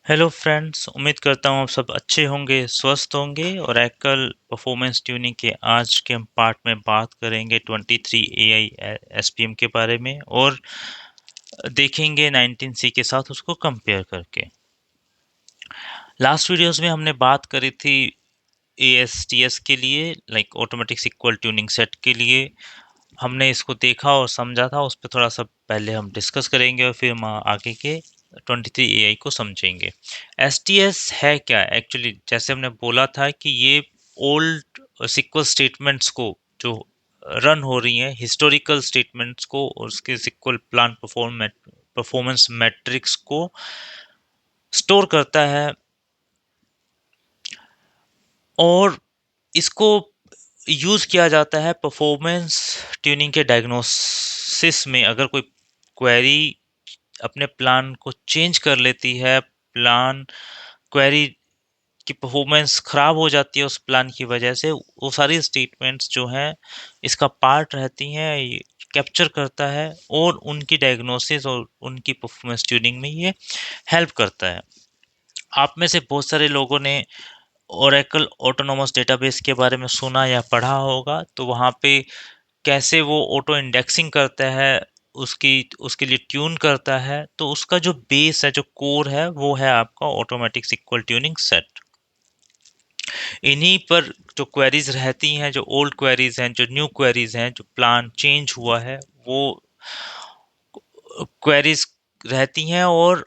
Hello friends, उम्मीद करता हूँ आप सब अच्छे होंगे, स्वस्थ होंगे और एकल परफॉर्मेंस ट्यूनिंग के आज के हम पार्ट में बात करेंगे 23 एआई एसपीएम के बारे में और देखेंगे 19C के साथ उसको कंपेयर करके। लास्ट वीडियोस में हमने बात करी थी एएसटीएस के लिए, like automatic SQL tuning set के लिए। हमने इसको देखा और समझा था, उस पर थोड़ा सा पहले हम डिस्कस करेंगे और फिर हम आगे के 23 एआई को समझेंगे। एसटीएस है क्या एक्चुअली? जैसे हमने बोला था कि ये ओल्ड सिक्वल स्टेटमेंट्स को जो रन हो रही हैं, हिस्टोरिकल स्टेटमेंट्स को और उसके सिक्वल प्लान परफॉर्मेंस मैट्रिक्स को स्टोर करता है और इसको यूज किया जाता है परफॉर्मेंस ट्यूनिंग के डायग्नोसिस में। अगर कोई क्वेरी अपने प्लान को चेंज कर लेती है, प्लान क्वेरी की परफॉर्मेंस खराब हो जाती है उस प्लान की वजह से, वो सारी स्टेटमेंट्स जो हैं इसका पार्ट रहती हैं, ये कैप्चर करता है और उनकी डायग्नोसिस और उनकी परफॉर्मेंस ट्यूनिंग में ये हेल्प करता है। आप में से बहुत सारे लोगों ने ओरेकल ऑटोनोमस डेटाबेस के बारे में सुना या पढ़ा होगा, तो वहाँ पे कैसे वो ऑटो इंडेक्सिंग करता है, उसकी उसके लिए ट्यून करता है। तो उसका जो बेस है, जो कोर है, वो है आपका ऑटोमेटिक सिक्वल ट्यूनिंग सेट। इन्हीं पर जो क्वेरीज रहती हैं, जो ओल्ड क्वेरीज हैं, जो न्यू क्वेरीज हैं, जो प्लान चेंज हुआ है, वो क्वेरीज रहती हैं और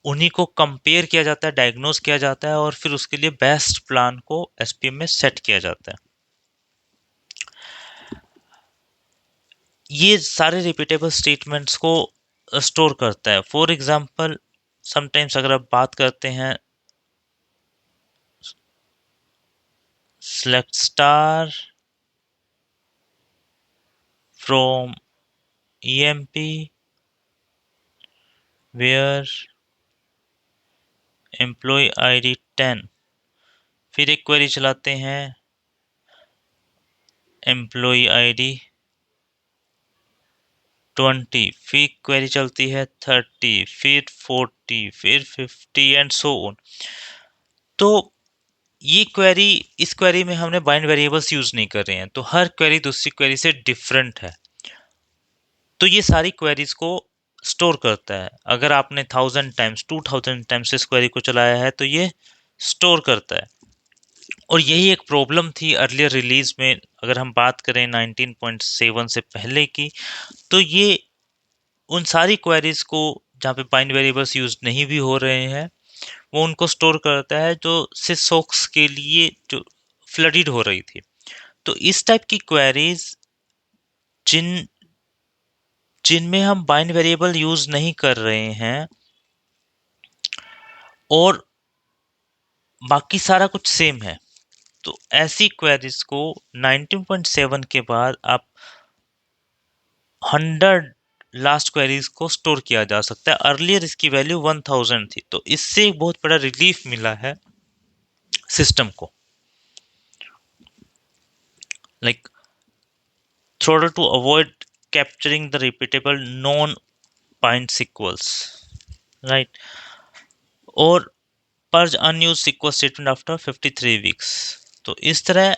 उन्हीं को कंपेयर किया जाता है, डायग्नोस किया जाता है और फिर उसके लिए बेस्ट प्लान को एसपीएम में सेट किया जाता है। ये सारे रिपीटेबल स्टेटमेंट्स को स्टोर करता है। फॉर एग्जांपल, समटाइम्स अगर आप बात करते हैं select star from EMP where employ ID 10, फिर एक क्वेरी चलाते हैं एम्प्लॉय आईडी 20, फिर क्वेरी चलती है 30, फिर 40, फिर 50 एंड सो ऑन। तो ये क्वेरी, इस क्वेरी में हमने बाइंड वेरिएबल्स यूज नहीं कर रहे हैं, तो हर क्वेरी दूसरी क्वेरी से डिफरेंट है। तो ये सारी क्वेरीज को स्टोर करता है। अगर आपने 1000 टाइम्स 2000 टाइम्स इस क्वेरी को चलाया है तो ये स्टोर करता है। और यही एक प्रॉब्लम थी अर्लियर रिलीज में। अगर हम बात करें 19.7 से पहले की, तो ये उन सारी क्वेरीज को जहाँ पे बाइंड वेरिएबल्स यूज नहीं भी हो रहे हैं, वो उनको स्टोर करता है जो सिसऑक्स के लिए जो फ्लडेड हो रही थी। तो इस टाइप की क्वेरीज जिन जिनमें हम बाइंड वेरिएबल यूज नहीं कर रहे हैं और बाकी सारा कुछ सेम है, तो ऐसी क्वेरीज को 19.7 के बाद आप 100 लास्ट क्वेरीज को स्टोर किया जा सकता है। अर्लियर इसकी वैल्यू 1000 थी, तो इससे एक बहुत बड़ा रिलीफ मिला है सिस्टम को। लाइक थ्रोडर to avoid capturing the repeatable non bind sequels, right, और purge unused sequel statement after 53 weeks. तो इस तरह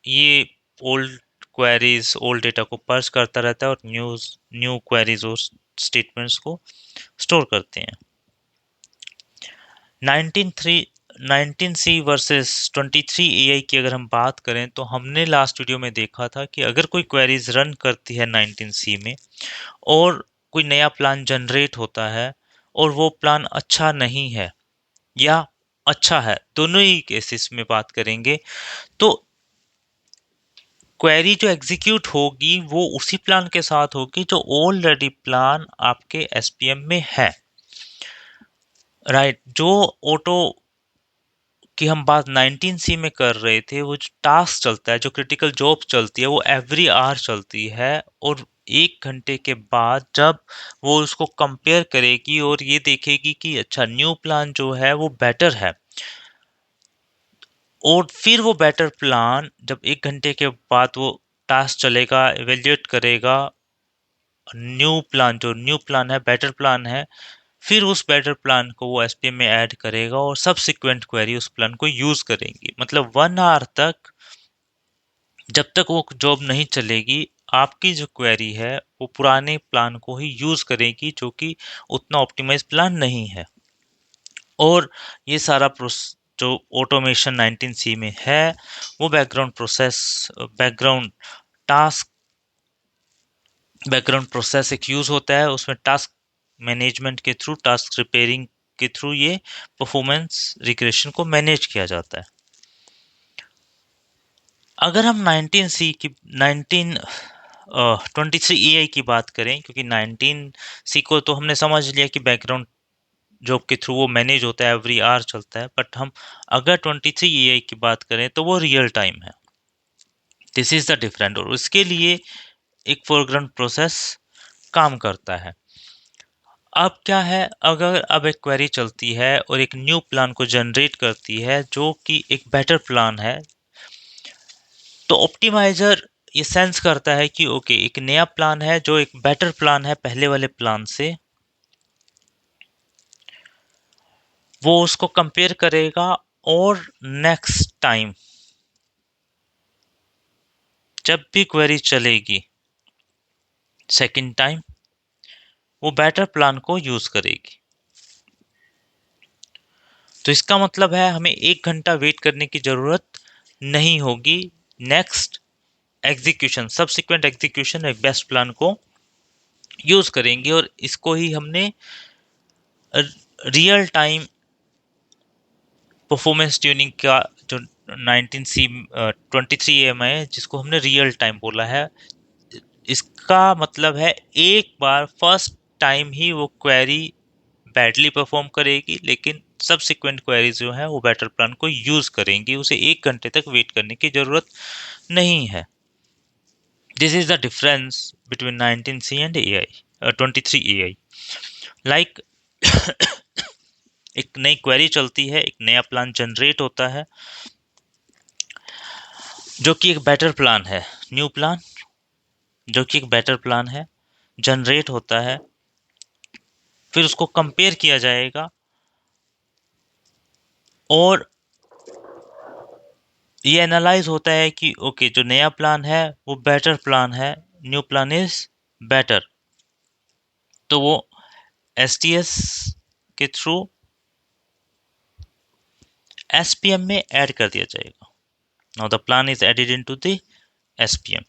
ये ओल्ड क्वेरीज, ओल्ड डेटा को पर्ज करता रहता है और न्यू क्वेरीज और स्टेटमेंट्स को स्टोर करते हैं। 19C वर्सेस 23 एआई की अगर हम बात करें, तो हमने लास्ट वीडियो में देखा था कि अगर कोई क्वेरीज रन करती है 19C में और कोई नया प्लान जनरेट होता है और वो प्लान अच्छा नहीं है या अच्छा है, दोनों ही केसेस में बात करेंगे, तो क्वेरी जो एग्जीक्यूट होगी वो उसी प्लान के साथ होगी जो ऑलरेडी प्लान आपके एसपीएम में है, राइट। जो ऑटो की हम बात 19C में कर रहे थे, वो जो टास्क चलता है, जो क्रिटिकल जॉब चलती है, वो एवरी आवर चलती है और 1 घंटे के बाद जब वो उसको कंपेयर करेगी और ये देखेगी कि अच्छा न्यू प्लान जो है वो बेटर है, और फिर वो बेटर प्लान जब 1 घंटे के बाद वो टास्क चलेगा, एवेल्युएट करेगा न्यू प्लान, जो न्यू प्लान है, बेटर प्लान है, फिर उस बेटर प्लान को वो एसपीएम में ऐड करेगा और सब्सिक्वेंट क्वेरी उस प्लान को यूज करेंगी। मतलब 1 आवर तक जब तक वो जॉब नहीं चलेगी, आपकी जो क्वेरी है वो पुराने प्लान को ही यूज करेगी, जो कि उतना ऑप्टिमाइज प्लान नहीं है। और ये सारा जो ऑटोमेशन 19C में है, वो टास्क बैकग्राउंड प्रोसेस एक यूज होता है। उसमें टास्क मैनेजमेंट के थ्रू, टास्क रिपेयरिंग के थ्रू ये परफॉर्मेंस रिग्रेशन को मैनेज किया जाता है। अगर हम 19C की 23 की बात करें, क्योंकि 19C को तो हमने समझ लिया कि बैकग्राउंड जॉब के थ्रू वो मैनेज होता है, एवरी आवर चलता है, बट हम अगर 23 की बात करें तो वो रियल टाइम है। This is the different. और उसके लिए एक फोरग्राउंड प्रोसेस काम करता है। अब क्या है, अगर अब एक क्वेरी चलती है और एक न्यू प्लान को जनरेट करती है जो कि एक बेटर प्लान है, तो ऑप्टिमाइजर ये सेंस करता है कि ओके, एक नया प्लान है जो एक बेटर प्लान है पहले वाले प्लान से, वो उसको कंपेयर करेगा। और नेक्स्ट टाइम जब भी क्वेरी चलेगी, सेकंड टाइम वो बेटर प्लान को यूज करेगी। तो इसका मतलब है हमें 1 घंटा वेट करने की जरूरत नहीं होगी। नेक्स्ट एग्जीक्यूशन, सब्सिक्वेंट एग्जीक्यूशन एक बेस्ट प्लान को यूज करेंगे। और इसको ही हमने रियल टाइम परफॉर्मेंस ट्यूनिंग का जो 23 है, जिसको हमने रियल टाइम बोला है, इसका मतलब है एक बार फर्स्ट टाइम ही वो क्वेरी बैडली परफॉर्म करेगी, लेकिन सब्सिक्वेंट क्वेरीज जो है वो बेटर प्लान को यूज करेंगी, उसे 1 घंटे तक वेट करने की जरूरत नहीं है। This is the difference between 19C and AI, 23 AI। Like एक नई क्वेरी चलती है, एक नया प्लान जनरेट होता है जो कि एक बेटर प्लान है, न्यू प्लान जो कि एक बेटर प्लान है जनरेट होता है। फिर उसको कंपेयर किया जाएगा और ये एनालाइज होता है कि ओके, जो नया प्लान है वो बेटर प्लान है, न्यू प्लान इज बेटर। तो वो एसटीएस के थ्रू एसपीएम में ऐड कर दिया जाएगा। Now the plan is added into the SPM.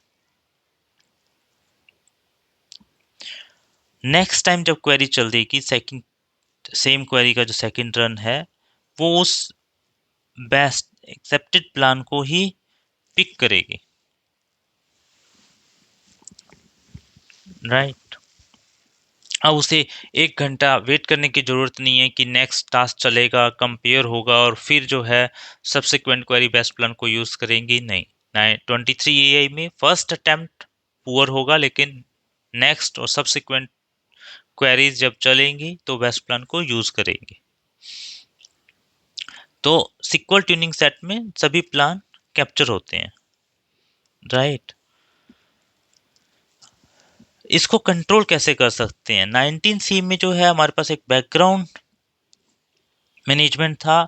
Next time जब क्वेरी चल देगी, सेकंड सेम क्वेरी का जो सेकंड रन है, वो उस बेस्ट एक्सेप्टेड प्लान को ही पिक करेगी, राइट। अब उसे 1 घंटा वेट करने की जरूरत नहीं है कि नेक्स्ट टास्क चलेगा, कंपेयर होगा और फिर जो है सब्सिक्वेंट क्वेरी बेस्ट प्लान को यूज करेंगी। नहीं, 23 में फर्स्ट अटेम्प्ट पुअर होगा, लेकिन नेक्स्ट और सब्सिक्वेंट क्वेरीज जब चलेंगी तो बेस्ट प्लान को यूज करेंगी। तो सिक्वल ट्यूनिंग सेट में सभी प्लान कैप्चर होते हैं, राइट। इसको कंट्रोल कैसे कर सकते हैं? 19C में जो है हमारे पास एक बैकग्राउंड मैनेजमेंट था,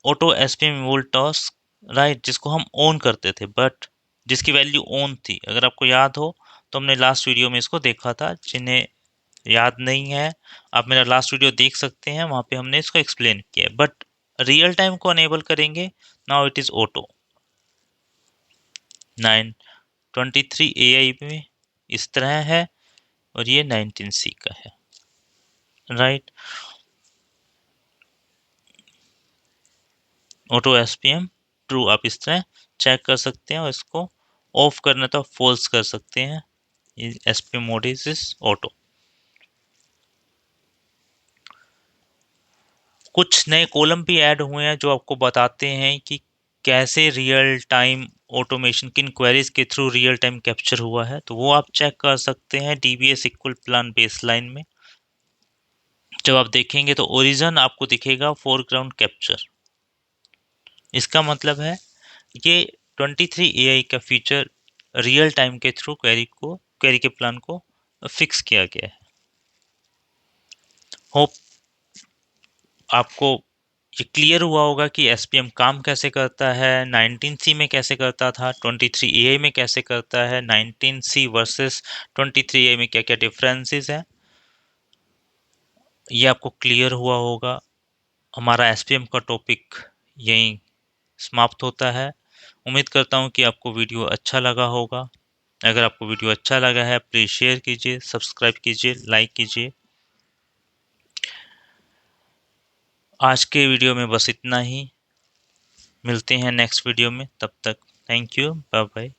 ऑटो एसपीएम वोल्टॉस, राइट, जिसको हम ऑन करते थे, बट जिसकी वैल्यू ऑन थी। अगर आपको याद हो तो हमने लास्ट वीडियो में इसको देखा था। जिन्हें याद नहीं है, आप मेरा लास्ट वीडियो देख सकते हैं, वहां पे हमने इसको एक्सप्लेन किया है। बट रियल टाइम को अनेबल करेंगे, नाउ इट इज ऑटो। 923 में इस तरह है और ये 19C का है, राइट। ऑटो एसपीएम ट्रू, आप इस तरह चेक कर सकते हैं, और इसको ऑफ करना तो फॉल्स कर सकते हैं। SPM mode is auto. कुछ नए कॉलम भी ऐड हुए हैं जो आपको बताते हैं कि कैसे रियल टाइम ऑटोमेशन किन क्वेरीज के थ्रू रियल टाइम कैप्चर हुआ है, तो वो आप चेक कर सकते हैं डीबीएस इक्वल प्लान बेसलाइन में। जब आप देखेंगे तो ओरिजिन आपको दिखेगा फोरग्राउंड कैप्चर। इसका मतलब है ये 23 का फीचर रियल टाइम के थ्रू क्वेरी के प्लान को फिक्स किया गया है। होप आपको ये क्लियर हुआ होगा कि एसपीएम काम कैसे करता है, 19C में कैसे करता था, 23A में कैसे करता है, 19C वर्सेस 23A में क्या क्या डिफरेंसेस है, ये आपको क्लियर हुआ होगा। हमारा एसपीएम का टॉपिक यहीं समाप्त होता है। उम्मीद करता हूँ कि आपको वीडियो अच्छा लगा होगा। अगर आपको वीडियो अच्छा लगा है प्लीज़ शेयर कीजिए, सब्सक्राइब कीजिए, लाइक कीजिए। आज के वीडियो में बस इतना ही। मिलते हैं नेक्स्ट वीडियो में, तब तक थैंक यू, बाय बाय।